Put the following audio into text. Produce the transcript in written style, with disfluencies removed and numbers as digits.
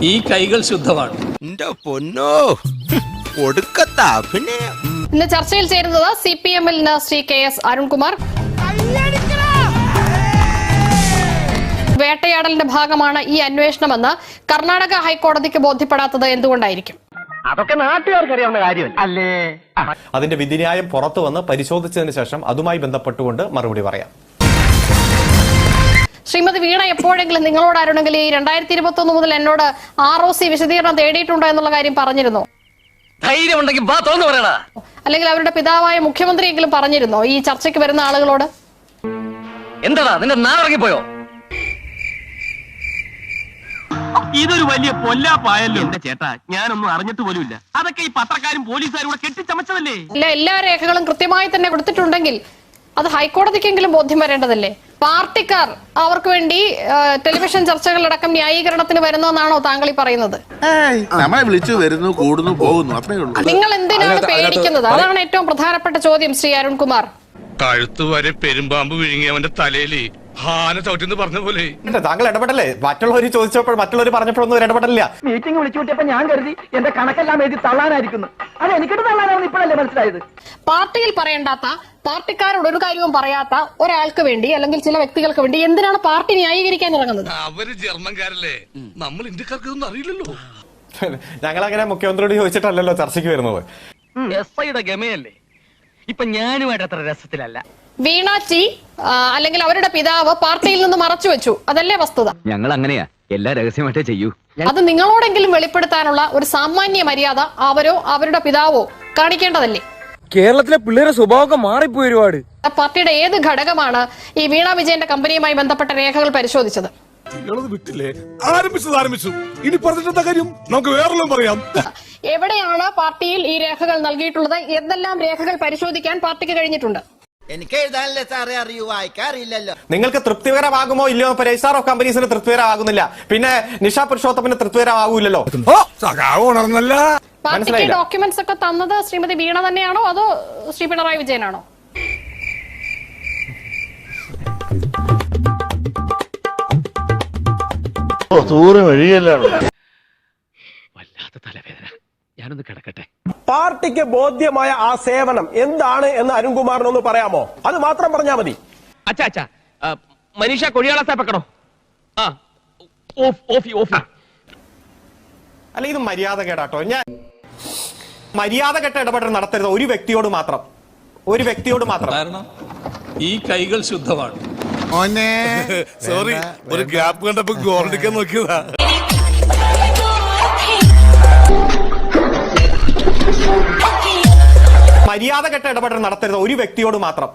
ഈ കൈകൾ ശുദ്ധമാണ്. ഇന്ന് ചർച്ചയിൽ ചേരുന്നത് CPM-ൽ നിന്ന് ശ്രീ KS അരുൺകുമാർ. വേട്ടയാടലിന്റെ ഭാഗമാണ് ഈ അന്വേഷണമെന്ന് കർണാടക ഹൈക്കോടതിക്ക് ബോധ്യപ്പെടാത്തത് എന്തുകൊണ്ടായിരിക്കും? അതൊക്കെ നാട്ടുകാർക്ക് അറിയാവുന്ന കാര്യമല്ല അല്ലേ? അതിന്റെ വിധിന്യായം പുറത്തു വന്ന് പരിശോധിച്ചതിന് ശേഷം അതുമായി ബന്ധപ്പെട്ടുകൊണ്ട് മറുപടി പറയാം. ശ്രീമതി വീണ എപ്പോഴെങ്കിലും നിങ്ങളോട് ആരുണ്ടെങ്കിൽ ഈ 2021 മുതൽ എന്നോട് ROC വിശദീകരണം തേടിയിട്ടുണ്ടോ എന്നുള്ള കാര്യം പറഞ്ഞിരുന്നോ? ധൈര്യമുണ്ടെങ്കിൽ അല്ലെങ്കിൽ അവരുടെ പിതാവായ മുഖ്യമന്ത്രിയെങ്കിലും പറഞ്ഞിരുന്നോ ഈ ചർച്ചയ്ക്ക് വരുന്ന ആളുകളോട്? എന്താടാ നിന്റെ നാറിറങ്ങിപ്പോയോ? ഇതൊരു വലിയ പൊല്ലാപ്പായല്ലോ എന്റെ ചേട്ടാ. ഞാനൊന്നും അറിഞ്ഞിട്ട് പോലുമില്ല. അതൊക്കെ ഈ പത്രക്കാരും പോലീസുകാരും കൂടെ കെട്ടിച്ചമച്ചതല്ലേ? എല്ലാ രേഖകളും കൃത്യമായി തന്നെ കൊടുത്തിട്ടുണ്ടെങ്കിൽ അത് ഹൈക്കോടതിക്കെങ്കിലും ബോധ്യം വരേണ്ടതല്ലേ? പാർട്ടിക്കാർ അവർക്ക് വേണ്ടി ടെലിവിഷൻ ചർച്ചകളടക്കം ന്യായീകരണത്തിന് വരുന്നതെന്നാണോ താങ്കൾ ഈ പറയുന്നത്? നമ്മളെ വിളിച്ചു വരുന്നു, കൂടുന്നു, പോകുന്നു, അത്രേ ഉള്ളൂ. നിങ്ങൾ എന്തിനാണ് പേടിക്കുന്നത്? അതാണ് ഏറ്റവും പ്രധാനപ്പെട്ട ചോദ്യം ശ്രീ അരുൺകുമാർ. കഴുത്ത് വരെ പെരുമ്പാമ്പ് വിഴുങ്ങി അവന്റെ തലയിൽ ഹാന ചവിട്ടിന്ന് പറഞ്ഞ പോലെ. താങ്കൾ ഇടപെടല്ലേ? മറ്റുള്ളവർ ചോദിച്ചപ്പോൾ മറ്റുള്ളവർ പറഞ്ഞപ്പോഴൊന്നും ഒരു ഇടപെടലില്ല. മീറ്റിംഗ് വിളിച്ചു കൂട്ടിയപ്പോ ഞാൻ കരുതി എന്റെ കണക്കെല്ലാം എഴുതി തള്ളാനായിരിക്കുന്നു. അത് എനിക്കിട്ട് തള്ളാനാണെന്ന് ഇപ്പോഴല്ലേ മനസ്സിലായത്. പാർട്ടിയിൽ പറയേണ്ടാത്ത, പാർട്ടിക്കാരോട് ഒരു കാര്യവും പറയാത്ത ഒരാൾക്ക് വേണ്ടി അല്ലെങ്കിൽ ചില വ്യക്തികൾക്ക് വേണ്ടി എന്തിനാണ് പാർട്ടി ന്യായീകരിക്കാൻ ഇറങ്ങുന്നത്? അവര് ജർമ്മൻകാരല്ലേ, നമ്മൾ ഇന്ത്യക്കാർക്ക് ഇതൊന്നും അറിയില്ലല്ലോ. ഞങ്ങൾ അങ്ങനെ മുഖ്യമന്ത്രിയോട് ചോദിച്ചിട്ടല്ലല്ലോ ചർച്ചയ്ക്ക് വരുന്നത്. SIയുടെ ഗമയല്ലേ. ഇപ്പൊ ഞാനുമായിട്ട് അത്ര രസത്തിലല്ല. വീണ ടി അല്ലെങ്കിൽ അവരുടെ പിതാവ് പാർട്ടിയിൽ നിന്ന് മറച്ചു വെച്ചു, അതല്ലേ വസ്തുത? ഞങ്ങൾ അങ്ങനെയാ, എല്ലാ രഹസ്യമായിട്ടേ ചെയ്യൂ. അത് നിങ്ങളോടെങ്കിലും വെളിപ്പെടുത്താനുള്ള ഒരു സാമാന്യ മര്യാദ അവരോ അവരുടെ പിതാവോ കാണിക്കേണ്ടതല്ലേ? കേരളത്തിലെ പിള്ളേരുടെ സ്വഭാവമൊക്കെ മാറിപ്പോയി ഒരുപാട്. പാർട്ടിയുടെ ഏത് ഘടകമാണ് ഈ വീണ വിജയന്റെ കമ്പനിയുമായി ബന്ധപ്പെട്ട രേഖകൾ പരിശോധിച്ചത്? ആരംഭിച്ചു. ഇനി പറഞ്ഞിട്ടെന്താ കാര്യം? നമുക്ക് വേറെല്ലാം പറയാം. എവിടെയാണ് പാർട്ടിയിൽ ഈ രേഖകൾ നൽകിയിട്ടുള്ളത്? എന്തെല്ലാം രേഖകൾ പരിശോധിക്കാൻ പാർട്ടിക്ക് കഴിഞ്ഞിട്ടുണ്ട്? എനിക്ക് എഴുതാനല്ലേ സാറേ അറിയൂ, വായിക്കാറില്ലല്ലോ. നിങ്ങൾക്ക് തൃപ്തികരമാകുമോ ഇല്ലയോ? രജിസ്ട്രാർ ഓഫ് കമ്പനീസിന് തൃപ്തികരമാകുന്നില്ല, പിന്നെ നിഷ പുരുഷോത്തമന് തൃപ്തികരമാകൂലല്ലോ. പാർട്ടിക്ക് ഡോക്യുമെന്റ്സ് ഒക്കെ തന്നത് ശ്രീമതി വീണ തന്നെയാണോ അതോ ശ്രീ പിണറായി വിജയനാണോ? വല്ലാത്ത തലവേദന, ഞാനൊന്ന് കിടക്കട്ടെ. പാർട്ടിക്ക് ബോധ്യമായ ആ സേവനം എന്താണ് എന്ന് അരുൺകുമാറിനൊന്ന് പറയാമോ? അത് മാത്രം പറഞ്ഞാൽ മതി. അച്ഛാ മനീഷ കൊഴിയാള സാപ്പക്കണോ? അല്ല, ഇത് മര്യാദ കേടാട്ടോ. ഞാൻ മര്യാദ കെട്ട ഇടപെടൽ നടത്തരുത് ഒരു വ്യക്തിയോട് മാത്രം. കാരണം ഈ കൈകൾ ശുദ്ധമാണ്. സോറി, ഒരു ഗ്യാപ്പ് കണ്ടപ്പോ ഗോൾഡിക്കാൻ നോക്കിയതാ. മര്യാദ കെട്ട ഇടപെടൽ നടത്തരുത് ഒരു വ്യക്തിയോട് മാത്രം.